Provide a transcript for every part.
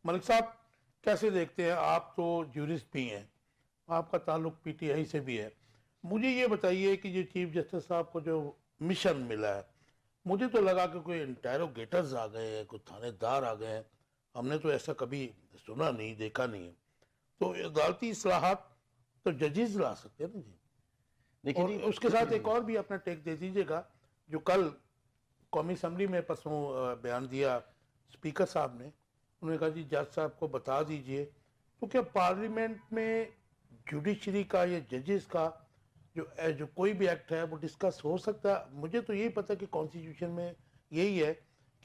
ملک صاحب کیسے دیکھتے ہیں؟ آپ تو جورسٹ بھی ہیں, آپ کا تعلق پی ٹی آئی سے بھی ہے. مجھے یہ بتائیے کہ یہ چیف جسٹس صاحب کو جو مشن ملا ہے, مجھے تو لگا کہ کوئی انٹیروگیٹرز آ گئے ہیں, کوئی تھانے دار آ گئے ہیں. ہم نے تو ایسا کبھی سنا نہیں, دیکھا نہیں ہے. تو عدالتی اصلاحات تو ججز لا سکتے ہیں نا جی. اور اس کے ساتھ ایک اور بھی اپنا ٹیک دے دیجیے گا, جو کل قومی اسمبلی میں پرسوں بیان دیا اسپیکر صاحب نے. انہوں نے کہا جی جج صاحب کو بتا دیجئے, تو کیا پارلیمنٹ میں جوڈیشری کا یا ججز کا جو کوئی بھی ایکٹ ہے وہ ڈسکس ہو سکتا ہے؟ مجھے تو یہی پتا کہ کانسٹیٹیوشن میں یہی ہے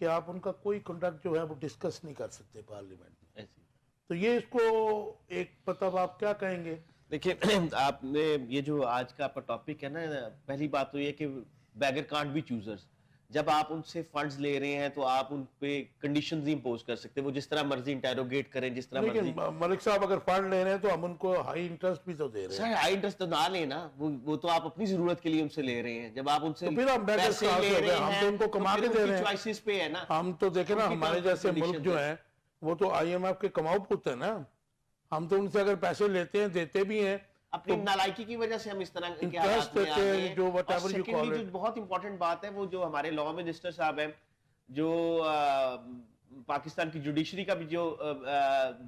کہ آپ ان کا کوئی کنڈکٹ جو ہے وہ ڈسکس نہیں کر سکتے پارلیمنٹ میں. تو یہ اس کو ایک مطلب آپ کیا کہیں گے؟ دیکھیں, آپ نے یہ جو آج کا آپ کا ٹاپک ہے نا, پہلی بات تو یہ کہ بیگر کانٹ بی چوزرز. جب آپ ان سے فنڈز لے رہے ہیں تو آپ ان پہ کنڈیشنز امپوز کر سکتے ہیں, وہ جس طرح مرضی انٹیروگیٹ کریں, جس طرح مرضی. ملک صاحب اگر فنڈ لے رہے ہیں تو ہم ان کو ہائی انٹرسٹ بھی تو دے رہے ہیں. سر ہائی انٹرسٹ تو نہ لینا, وہ تو آپ اپنی ضرورت کے لیے ان سے لے رہے ہیں. جب آپ ان سے پیسے لے رہے ہیں, ہم تو ان کو کما کے دے رہے ہیں. چوائسز پہ ہے نا. ہم تو دیکھیں نا, ہمارے جیسے ملک جو ہیں وہ تو آئی ایم ایف کے کماؤ پوتے ہیں نا. ہم تو ان سے اگر پیسے لیتے ہیں, دیتے بھی ہیں, اپنی نالائکی کی وجہ سے ہم اس طرح کے حالات میں آ گئے ہیں. اور سیکنڈلی جو بہت امپورٹنٹ بات ہے, وہ جو ہمارے لا منسٹر صاحب ہیں, جو پاکستان کی جوڈیشری کا بھی جو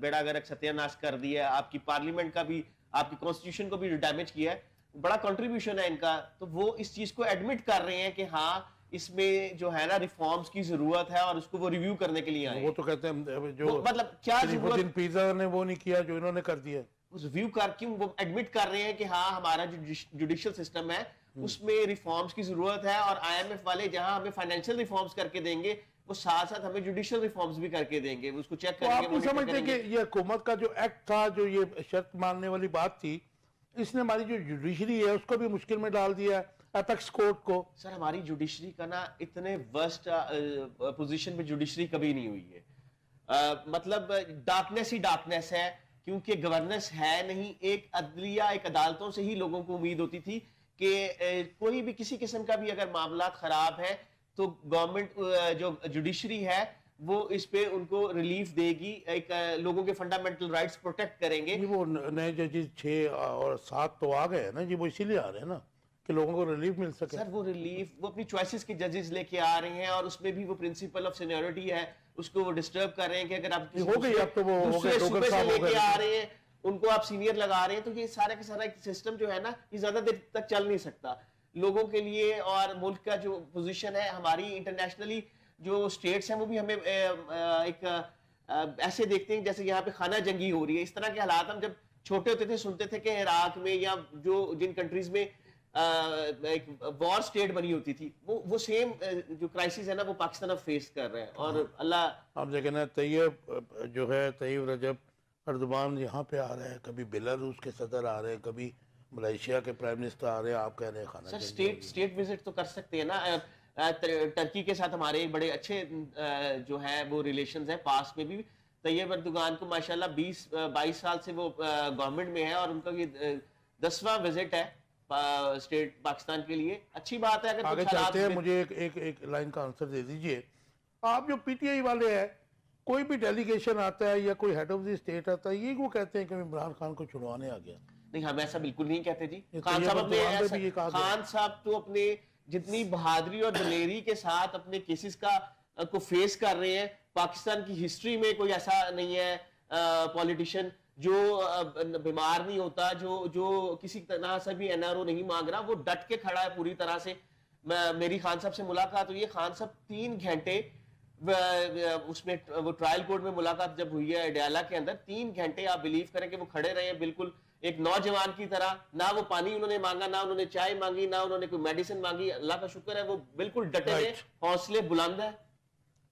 بیڑا گرک ستیہ ناش کر دیا ہے, آپ کی پارلیمنٹ کا بھی, آپ کی کانسٹیٹیوشن کو بھی ڈیمیج کیا ہے, بڑا کنٹریبیوشن ہے ان کا. تو وہ اس چیز کو ایڈمٹ کر رہے ہیں کہ ہاں اس میں جو ہے نا ریفارمز کی ضرورت ہے, اور اس کو وہ ریویو کرنے کے لیے آئے. وہ تو کہتے ہیں جو مطلب کیا ضرورت, پیزا نے وہ نہیں کیا جو انہوں نے کر دیا. ریویو کر کے وہ ایڈمٹ کر رہے ہیں کہ ہاں ہمارا جو جوڈیشل سسٹم ہے اس میں ریفارمز کی ضرورت ہے, اور آئی ایم ایف والے جہاں ہمیں فائنینشیل ریفارمز کر کے دیں گے, وہ ساتھ ساتھ ہمیں جوڈیشل ریفارمز بھی کر کے دیں گے. اس کو چیک کریں گے. آپ نہیں سمجھتے کہ یہ حکومت کا جو ایکٹ تھا, جو یہ شرط ماننے والی بات تھی, اس نے ہماری جو جوڈیشری ہے اس کو بھی مشکل میں ڈال دیا ہے, اپیکس کورٹ کو. سر ہماری جوڈیشری کا نا اتنے ورسٹ پوزیشن پہ جوڈیشری کبھی نہیں ہوئی ہے. مطلب ڈارکنیس ہی ڈارکنیس ہے, کیونکہ گورننس ہے نہیں. ایک عدلیہ, ایک عدالتوں سے ہی لوگوں کو امید ہوتی تھی کہ کوئی بھی کسی قسم کا بھی اگر معاملات خراب ہے تو گورنمنٹ جو جوڈیشری ہے وہ اس پہ ان کو ریلیف دے گی, ایک لوگوں کے فنڈامنٹل رائٹس پروٹیکٹ کریں گے. وہ نئے ججز 6 اور 7 تو آ گئے ہیں نا جی, وہ اسی لیے آ رہے ہیں نا کہ لوگوں کو ریلیف مل سکے. سر وہ ریلیف وہ اپنی چوائسز کے ججز لے کے آ رہے ہیں, اور اس میں بھی وہ پرنسپل آف سینیورٹی ہے, اس کو وہ ڈسٹرب کر رہے ہیں کہ اگر آپ دوسرے صوبے سے لے کے آ رہے ہیں ان کو آپ سینئر لگا رہے ہیں, تو یہ سارا کا سارا ایک سسٹم جو ہے نا یہ زیادہ دیر تک چل نہیں سکتا لوگوں کے لیے. اور ملک کا جو پوزیشن ہے, ہماری انٹرنیشنلی جو سٹیٹس ہیں وہ بھی ہمیں ایک ایسے دیکھتے ہیں جیسے یہاں پہ خانہ جنگی ہو رہی ہے. اس طرح کے حالات ہم جب چھوٹے ہوتے تھے سنتے تھے کہ عراق میں یا جو جن کنٹریز میں ایک وار سٹیٹ بنی ہوتی تھی, وہ سیم جو کرائسس ہے نا وہ پاکستان اب فیس کر رہے ہیں. اور اللہ آپ دیکھیں نا, طیب جو ہے طیب رجب اردوان یہاں پہ آ رہے ہیں, کبھی بیلاروس کے صدر آ رہے ہیں, کبھی ملائیشیا کے پرائم منسٹر آ رہے ہیں, آپ کہہ رہے ہیں خانہ سر سٹیٹ وزٹ تو کر سکتے ہیں نا. ٹرکی کے ساتھ ہمارے بڑے اچھے جو ہیں وہ ریلیشنز ہیں پاس میں بھی. طیب اردوغان کو ماشاءاللہ 20-22 سال سے وہ گورنمنٹ میں ہے, اور ان کا یہ 10واں وزٹ ہے اسٹیٹ پاکستان کے لیے. اچھی بات ہے. اگر آگے چلتے ہیں, مجھے ایک لائن کا آنسر دے دیجئے. آپ جو پی ٹی آئی والے ہیں, کوئی بھی ڈیلیگیشن آتا ہے یا کوئی ہیڈ آف دی اسٹیٹ آتا ہے, یہ وہ کہتے ہیں کہ عمران خان کو چھڑوانے آ گیا. نہیں, ہم ایسا بالکل نہیں کہتے جی. خان صاحب تو اپنے جتنی بہادری اور دلیری کے ساتھ اپنے کیسز کو فیس کر رہے ہیں. پاکستان کی ہسٹری میں کوئی ایسا نہیں ہے پولیٹیشین جو بیمار نہیں ہوتا, جو کسی طرح سے بھی این آر او نہیں مانگ رہا, وہ ڈٹ کے کھڑا ہے پوری طرح سے. میری خان صاحب سے ملاقات ہوئی ہے, خان صاحب 3 گھنٹے اس میں وہ ٹرائل کورٹ میں ملاقات جب ہوئی ہے اڈیالہ کے اندر, 3 گھنٹے آپ بلیو کریں کہ وہ کھڑے رہے ہیں بالکل ایک نوجوان کی طرح. نہ وہ پانی انہوں نے مانگا, نہ انہوں نے چائے مانگی, نہ انہوں نے کوئی میڈیسن مانگی. اللہ کا شکر ہے وہ بالکل ڈٹے ہیں, حوصلے بلند ہے.